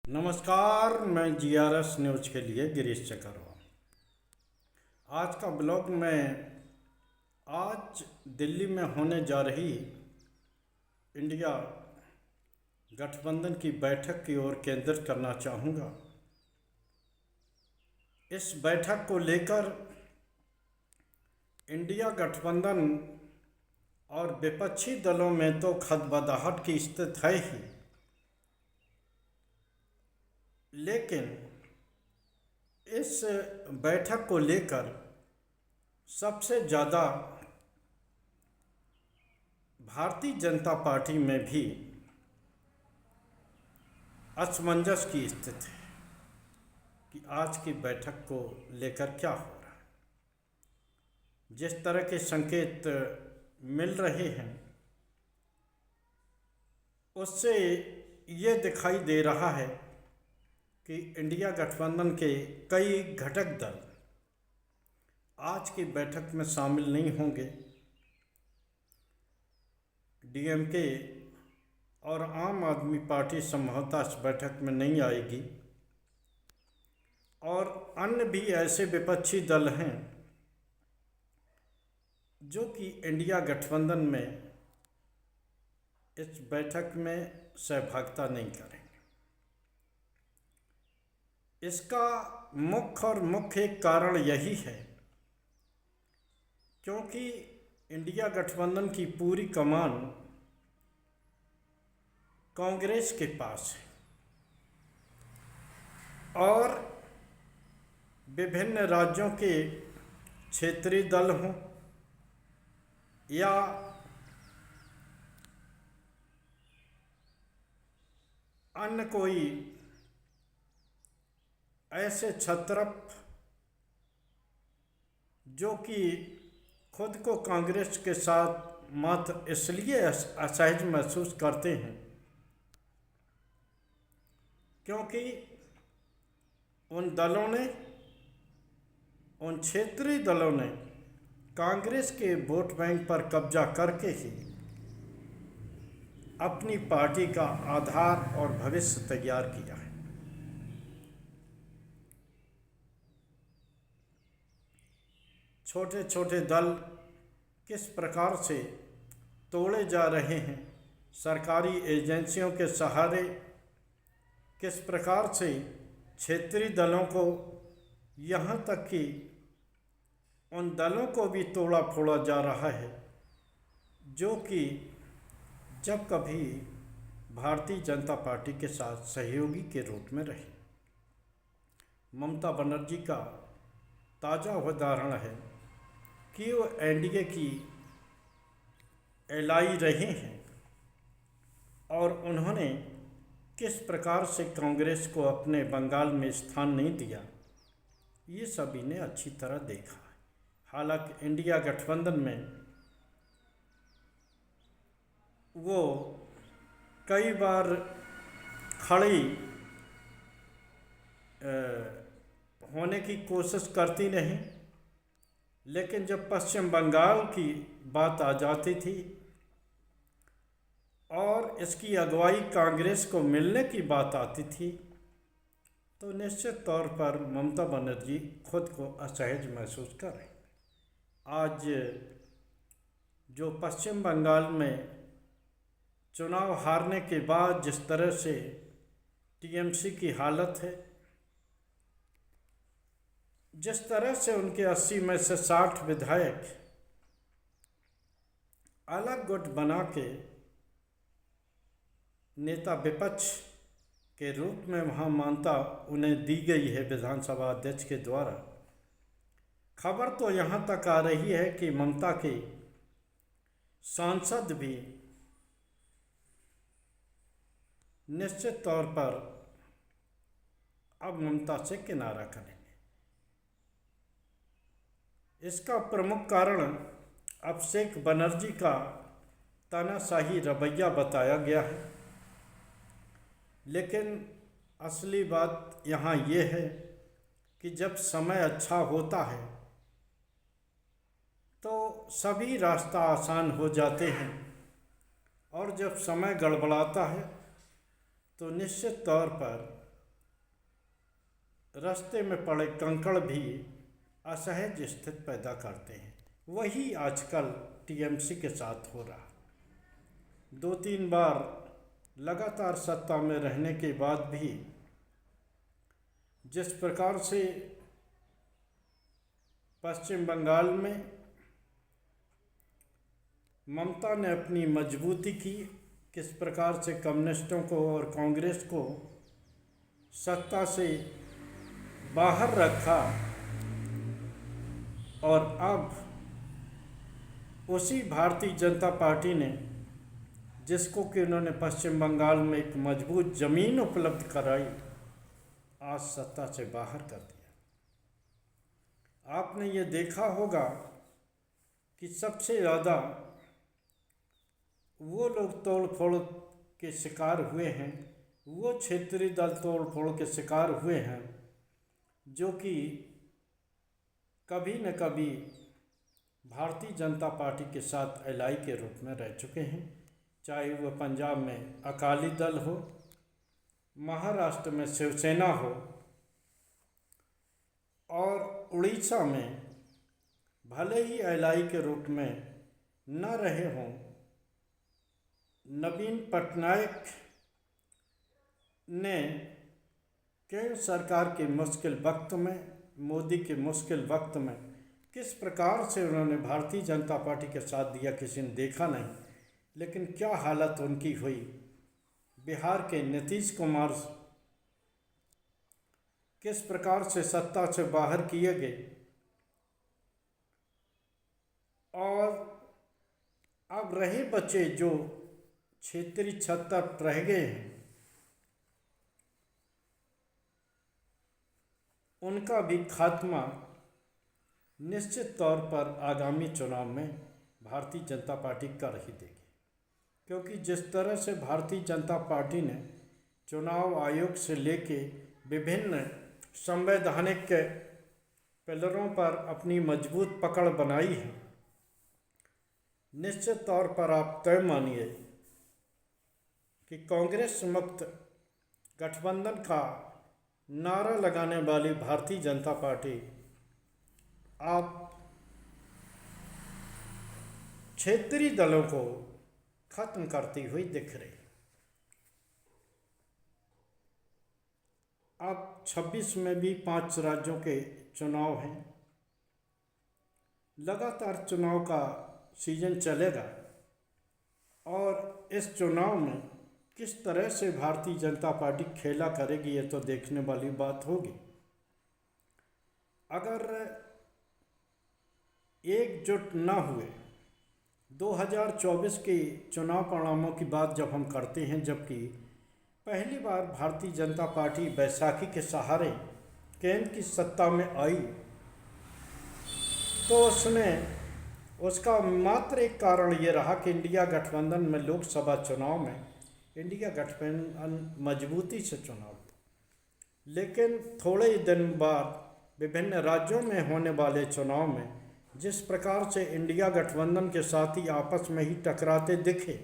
नमस्कार, मैं GRS news के लिए गिरीश चकरवा। आज का ब्लॉग में आज दिल्ली में होने जा रही इंडिया गठबंधन की बैठक की ओर केंद्रित करना चाहूँगा। इस बैठक को लेकर इंडिया गठबंधन और विपक्षी दलों में तो खदबदाहट की स्थिति है ही, लेकिन इस बैठक को लेकर सबसे ज़्यादा भारतीय जनता पार्टी में भी असमंजस की स्थिति है कि आज की बैठक को लेकर क्या हो रहा है। जिस तरह के संकेत मिल रहे हैं उससे ये दिखाई दे रहा है कि इंडिया गठबंधन के कई घटक दल आज की बैठक में शामिल नहीं होंगे। डीएमके और आम आदमी पार्टी संभवतः इस बैठक में नहीं आएगी और अन्य भी ऐसे विपक्षी दल हैं जो कि इंडिया गठबंधन में इस बैठक में सहभागिता नहीं करेंगे। इसका मुख्य कारण यही है क्योंकि इंडिया गठबंधन की पूरी कमान कांग्रेस के पास है और विभिन्न राज्यों के क्षेत्रीय दल हों या अन्य कोई ऐसे छत्रप जो कि खुद को कांग्रेस के साथ मात्र इसलिए असहज महसूस करते हैं क्योंकि उन क्षेत्रीय दलों ने कांग्रेस के वोट बैंक पर कब्जा करके ही अपनी पार्टी का आधार और भविष्य तैयार किया है। छोटे छोटे दल किस प्रकार से तोड़े जा रहे हैं, सरकारी एजेंसियों के सहारे किस प्रकार से क्षेत्रीय दलों को, यहाँ तक कि उन दलों को भी तोड़ा फोड़ा जा रहा है जो कि जब कभी भारतीय जनता पार्टी के साथ सहयोगी के रूप में रहे। ममता बनर्जी का ताज़ा उदाहरण है कि वो एनडीए की एलाई रहे हैं और उन्होंने किस प्रकार से कांग्रेस को अपने बंगाल में स्थान नहीं दिया, ये सभी ने अच्छी तरह देखा है। हालांकि इंडिया गठबंधन में वो कई बार खड़ी होने की कोशिश करती नहीं, लेकिन जब पश्चिम बंगाल की बात आ जाती थी और इसकी अगुवाई कांग्रेस को मिलने की बात आती थी तो निश्चित तौर पर ममता बनर्जी खुद को असहज महसूस कर रही। आज जो पश्चिम बंगाल में चुनाव हारने के बाद जिस तरह से टीएमसी की हालत है, जिस तरह से उनके 80 में से 60 विधायक अलग गुट बना के नेता विपक्ष के रूप में वहाँ मानता उन्हें दी गई है विधानसभा अध्यक्ष के द्वारा। खबर तो यहाँ तक आ रही है कि ममता के सांसद भी निश्चित तौर पर अब ममता से किनारा करेंगे। इसका प्रमुख कारण अभिषेक बनर्जी का तानाशाही रवैया बताया गया है, लेकिन असली बात यहाँ ये है कि जब समय अच्छा होता है तो सभी रास्ता आसान हो जाते हैं और जब समय गड़बड़ाता है तो निश्चित तौर पर रास्ते में पड़े कंकड़ भी असहज स्थिति पैदा करते हैं। वही आजकल टीएमसी के साथ हो रहा। 2-3 बार लगातार सत्ता में रहने के बाद भी जिस प्रकार से पश्चिम बंगाल में ममता ने अपनी मजबूती की, किस प्रकार से कम्युनिस्टों को और कांग्रेस को सत्ता से बाहर रखा, और अब उसी भारतीय जनता पार्टी ने, जिसको कि उन्होंने पश्चिम बंगाल में एक मजबूत जमीन उपलब्ध कराई, आज सत्ता से बाहर कर दिया। आपने ये देखा होगा कि सबसे ज़्यादा वो लोग तोड़ फोड़ के शिकार हुए हैं, वो क्षेत्रीय दल तोड़ फोड़ के शिकार हुए हैं जो कि कभी न कभी भारतीय जनता पार्टी के साथ एलाई के रूप में रह चुके हैं। चाहे वह पंजाब में अकाली दल हो, महाराष्ट्र में शिवसेना हो, और उड़ीसा में भले ही एलाई के रूप में न रहे हों, नवीन पटनायक ने केंद्र सरकार के मुश्किल वक्त में, मोदी के मुश्किल वक्त में किस प्रकार से उन्होंने भारतीय जनता पार्टी के साथ दिया, किसी ने देखा नहीं। लेकिन क्या हालत उनकी हुई। बिहार के नीतीश कुमार किस प्रकार से सत्ता से बाहर किए गए, और अब रहे बचे जो क्षेत्रीय छत्तर रह गए हैं, उनका भी खात्मा निश्चित तौर पर आगामी चुनाव में भारतीय जनता पार्टी कर ही देगी। क्योंकि जिस तरह से भारतीय जनता पार्टी ने चुनाव आयोग से लेके विभिन्न संवैधानिक पिलरों पर अपनी मजबूत पकड़ बनाई है, निश्चित तौर पर आप तय मानिए कि कांग्रेस मुक्त गठबंधन का नारा लगाने वाली भारतीय जनता पार्टी आप क्षेत्रीय दलों को खत्म करती हुई दिख रही। अब 26 में भी 5 राज्यों के चुनाव हैं। लगातार चुनाव का सीजन चलेगा, और इस चुनाव में किस तरह से भारतीय जनता पार्टी खेला करेगी, ये तो देखने वाली बात होगी। अगर एकजुट न हुए, 2024 के चुनाव परिणामों की बात जब हम करते हैं, जबकि पहली बार भारतीय जनता पार्टी बैसाखी के सहारे केंद्र की सत्ता में आई, तो उसका मात्र एक कारण ये रहा कि इंडिया गठबंधन में लोकसभा चुनाव में इंडिया गठबंधन मजबूती से चुनाव। लेकिन थोड़े ही दिन बाद विभिन्न राज्यों में होने वाले चुनाव में जिस प्रकार से इंडिया गठबंधन के साथी आपस में ही टकराते दिखे,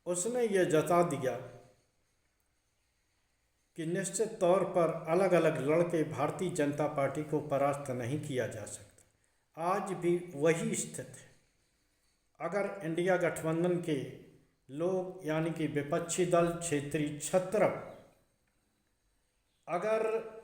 उसने ये जता दिया कि निश्चित तौर पर अलग अलग लड़के भारतीय जनता पार्टी को परास्त नहीं किया जा सकता। आज भी वही स्थिति है। अगर इंडिया गठबंधन के लोग, यानी कि विपक्षी दल, क्षेत्रीय छत्र, अगर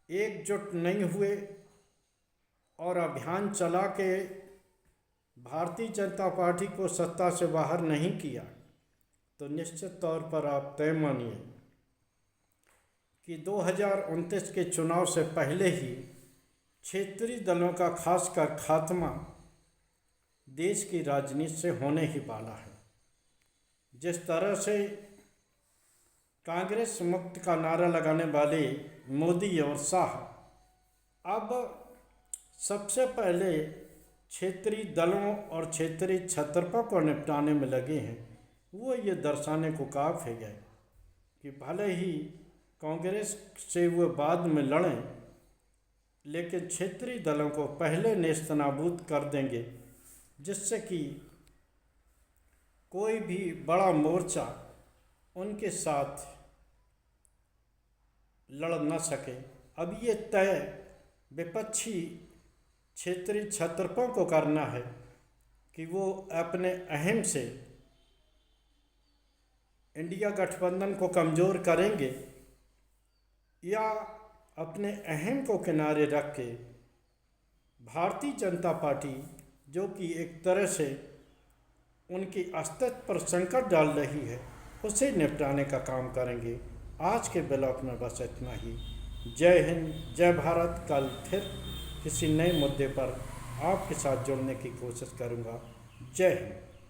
एकजुट नहीं हुए और अभियान चला के भारतीय जनता पार्टी को सत्ता से बाहर नहीं किया, तो निश्चित तौर पर आप तय मानिए कि 2029 के चुनाव से पहले ही क्षेत्रीय दलों का खासकर खात्मा देश की राजनीति से होने ही वाला है। जिस तरह से कांग्रेस मुक्त का नारा लगाने वाले मोदी और शाह अब सबसे पहले क्षेत्रीय दलों और क्षेत्रीय छत्रपों को निपटाने में लगे हैं, वो ये दर्शाने को काफ़ी है कि भले ही कांग्रेस से वो बाद में लड़ें, लेकिन क्षेत्रीय दलों को पहले नेस्तनाबूद कर देंगे, जिससे कि कोई भी बड़ा मोर्चा उनके साथ लड़ न सके। अब ये तय विपक्षी क्षेत्रीय क्षत्रपों को करना है कि वो अपने अहम से इंडिया गठबंधन को कमज़ोर करेंगे या अपने अहम को किनारे रख के भारतीय जनता पार्टी, जो कि एक तरह से उनकी अस्तित्व पर संकट डाल रही है, उसे निपटाने का काम करेंगे। आज के ब्लॉग में बस इतना ही। जय हिंद, जय भारत। कल फिर किसी नए मुद्दे पर आपके साथ जुड़ने की कोशिश करूँगा। जय हिंद।